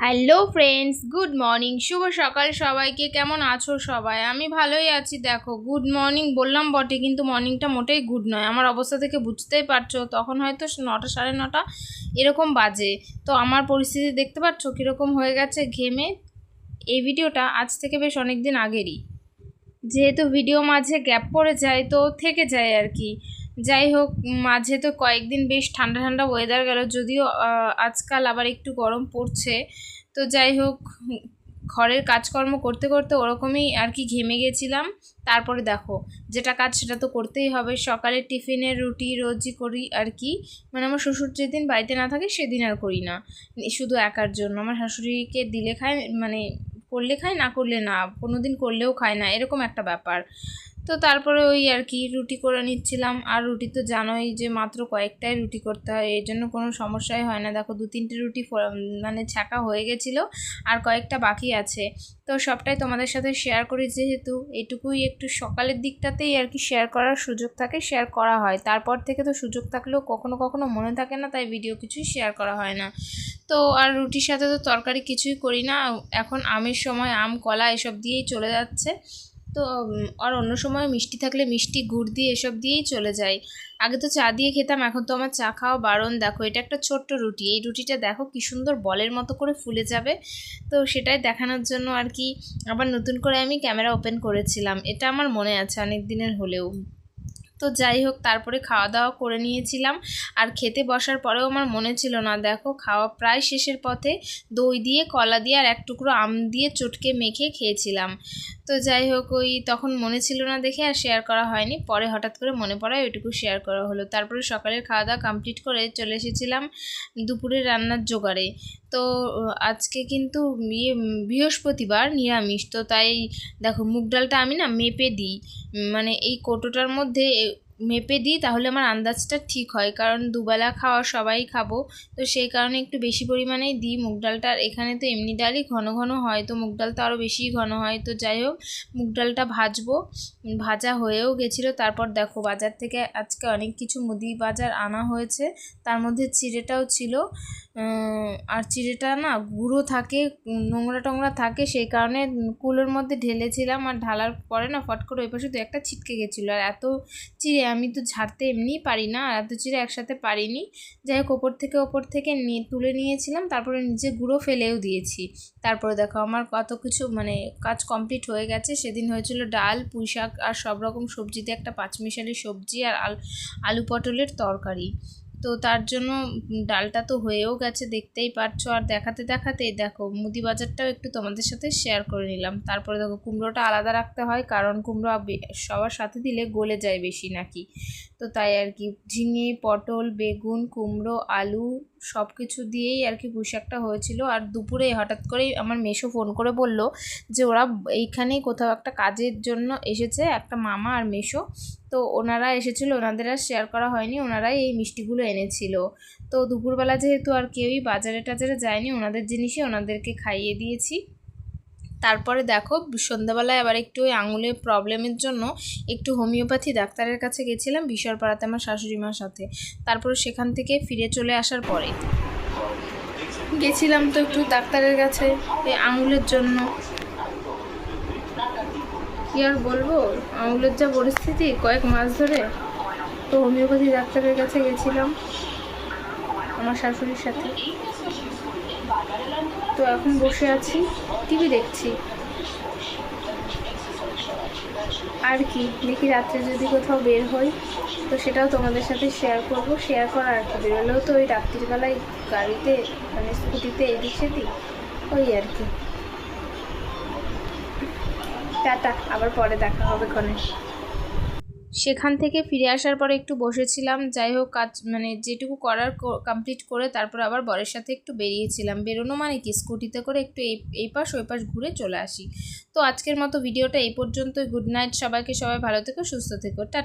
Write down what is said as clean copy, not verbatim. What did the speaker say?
Hello friends, good morning, শুভ সকাল সবাইকে। কেমন আছো সবাই? আমি ভালোই আছি। দেখো, গুড মর্নিং বললাম বটে, কিন্তু মর্নিংটা মোটেই গুড নয়। আমার অবস্থা থেকে বুঝতেই পারছো, তখন হয়তো 9টা সাড়ে 9টা এরকম বাজে। তো আমার পরিস্থিতি দেখতে পাচ্ছ কীরকম হয়ে গেছে ঘেমে। এই ভিডিওটা আজ থেকে বেশ অনেক দিন আগেরই, যেহেতু ভিডিও মাঝে গ্যাপ পড়ে যায় তো থেকে যায় আর কি। যাই হোক, মাঝে তো কয়েকদিন বেশ ঠান্ডা ঠান্ডা ওয়েদার গেল, যদিও আজকাল আবার একটু গরম পড়ছে। তো যাই হোক, ঘরের কাজকর্ম করতে করতে ওরকমই আর কি ঘেমে গেছিলাম। তারপরে দেখো, যেটা কাজ সেটা তো করতেই হবে। সকালের টিফিনের রুটি রোজই করি আর কি। মানে আমার শ্বশুর যেদিন বাড়িতে না থাকে সেদিন আর করি না, শুধু একার জন্য। আমার শাশুড়িকে দিলে খায়, মানে করলে খায়, না করলে না, কোনো দিন করলেও খায় না, এরকম একটা ব্যাপার। তো তারপরে ওই আর কি রুটি করে নিচ্ছিলাম। আর রুটি তো জানোই যে মাত্র কয়েকটাই রুটি করতে হয়, এর জন্য কোনো সমস্যাই হয় না। দেখো, 2-3টে রুটি মানে ছাঁকা হয়ে গেছিলো, আর কয়েকটা বাকি আছে। তো সবটাই তোমাদের সাথে শেয়ার করি, যেহেতু এটুকুই একটু সকালের দিকটাতেই আর কি শেয়ার করার সুযোগ থাকে, শেয়ার করা হয়। তারপর থেকে তো সুযোগ থাকলেও কখনো কখনো মনে থাকে না, তাই ভিডিও কিছুই শেয়ার করা হয় না। তো আর রুটির সাথে তো তরকারি কিছুই করি না এখন। আমের সময় আম কলা এসব দিয়েই চলে যাচ্ছে। তো আর অন্য সময় মিষ্টি থাকলে মিষ্টি, গুড় দিয়ে এসব দিয়েই চলে যায়। আগে তো চা দিয়ে খেতাম, এখন তো আমার চা খাওয়া বারণ। দেখো, এটা একটা ছোট্ট রুটি, এই রুটিটা দেখো কি সুন্দর বলের মতো করে ফুলে যাবে। তো সেটাই দেখানোর জন্য আর কি আবার নতুন করে আমি ক্যামেরা ওপেন করেছিলাম। এটা আমার মনে আছে অনেক দিনের হলেও। তো যাই হোক, তারপরে খাওয়া দাওয়া করে নিয়েছিলাম। আর খেতে বসার পরেও আমার মনে ছিল না, দেখো খাওয়া প্রায় শেষের পথে দই দিয়ে, কলা দিয়ে আর এক টুকরো আম দিয়ে চটকে মেখে খেয়েছিলাম। তো যাই হোক, ওই তখন মনে ছিল না দেখে আর শেয়ার করা হয়নি। পরে হঠাৎ করে মনে পড়ায় ওইটুকু শেয়ার করা হলো। তারপরে সকালের খাওয়া দাওয়া কমপ্লিট করে চলে এসেছিলাম দুপুরের রান্নার জোগাড়ে। তো আজকে কিন্তু বৃহস্পতিবার, নিরামিষ। তো তাই দেখো, মুগ ডালটা আমি না মেপে দিই, মানে এই কৌটোটার মধ্যে মেপে দিই, তাহলে আমার আন্দাজটা ঠিক হয়। কারণ দুবেলা খাওয়া সবাই খাবো, তো সেই কারণে একটু বেশি পরিমাণেই দিই মুগ ডালটা। আর এখানে তো এমনি ডালই ঘন ঘন হয়, তো মুগ ডাল তো আরও বেশি ঘন হয়। তো যাই হোক, মুগ ডালটা ভাজবো, ভাজা হয়েও গেছিলো। তারপর দেখো, বাজার থেকে আজকে অনেক কিছু মুদি বাজার আনা হয়েছে, তার মধ্যে চিড়েটাও ছিল। আর চিড়েটা না গুঁড়ো থাকে, নোংরা টোংরা থাকে, সেই কারণে কুলোর মধ্যে ঢেলেছিলাম। আর ঢালার পরে না ফট করে ওই পাশে তো একটা ছিটকে গেছিলো। আর এত চিড়ে আমি তো ঝাড়তে এমনিই পারি না, আর এত চিড়ে একসাথে পারিনি। যাই হোক, ওপর থেকে তুলে নিয়েছিলাম, তারপরে নিচে গুঁড়ো ফেলেও দিয়েছি। তারপরে দেখো, আমার কত কিছু মানে কাজ কমপ্লিট হয়ে গেছে। সেদিন হয়েছিল ডাল, পুঁই শাক আর সব রকম সবজি দিয়ে একটা পাঁচমিশালি সবজি, আর আলু পটলের তরকারি। তো তার জন্য ডালটা তো হয়েও গেছে, দেখতেই পাচ্ছ। আর দেখাতে দেখাতেই দেখো, মুদি বাজারটাও একটু তোমাদের সাথে শেয়ার করে নিলাম। তারপরে দেখো, কুমড়োটা আলাদা রাখতে হয়, কারণ কুমড়ো সবার সাথে দিলে গলে যায় বেশি নাকি। তো তাই আর কি ঝিঙে, পটল, বেগুন, কুমড়ো, আলু সব কিছু দিয়েই আর কি পুঁই শাকটা হয়েছিল। আর দুপুরে হঠাৎ করেই আমার মেসো ফোন করে বলল যে ওরা এইখানেই কোথাও একটা কাজের জন্য এসেছে, একটা মামা আর মেসো। তো ওনারা এসেছিলো, ওনাদের আর শেয়ার করা হয়নি, ওনারাই এই মিষ্টিগুলো এনেছিল। তো দুপুরবেলা যেহেতু আর কেউই বাজারে টাজারে যায়নি, ওনাদের জিনিসই ওনাদেরকে খাইয়ে দিয়েছি। তারপরে দেখো, সন্ধ্যাবেলায় আবার একটু ওই আঙুলের প্রবলেমের জন্য একটু হোমিওপ্যাথি ডাক্তারের কাছে গেছিলাম বিশ্বরপাড়াতে আমার শাশুড়ি মার সাথে। তারপরে সেখান থেকে ফিরে চলে আসার পরে গেছিলাম তো একটু ডাক্তারের কাছে এই আঙুলের জন্য। কী আর বলবো, আঙুলের যা পরিস্থিতি কয়েক মাস ধরে। তো হোমিওপ্যাথি ডাক্তারের কাছে গেছিলাম আমার শাশুড়ির সাথে। তো এখন বসে আছি, টিভি দেখছি আর কি। দেখি রাত্রে যদি কোথাও বের হই তো সেটাও তোমাদের সাথে শেয়ার করব। শেয়ার করা আর কি, বেরোলেও তো ওই রাত্রিবেলায় গাড়িতে মানে স্কুটিতে এদিক সেদিক, ওই আর কি। টাটা, আবার পরে দেখা হবে ক্ষণে। সেখান থেকে ফিরে আসার পরে একটু বসেছিলাম। যাই হোক, কাজ মানে যেটুকু করার কমপ্লিট করে তারপর আবার বরের সাথে একটু বেরিয়েছিলাম। বেরোনো মানে কি, স্কুটিতে করে একটু এই পাশ ওই পাশ ঘুরে চলে আসি। তো আজকের মতো ভিডিওটা এই পর্যন্তই। গুড নাইট সবাইকে, সবাই ভালো থেকো, সুস্থ থেকো, টাটা।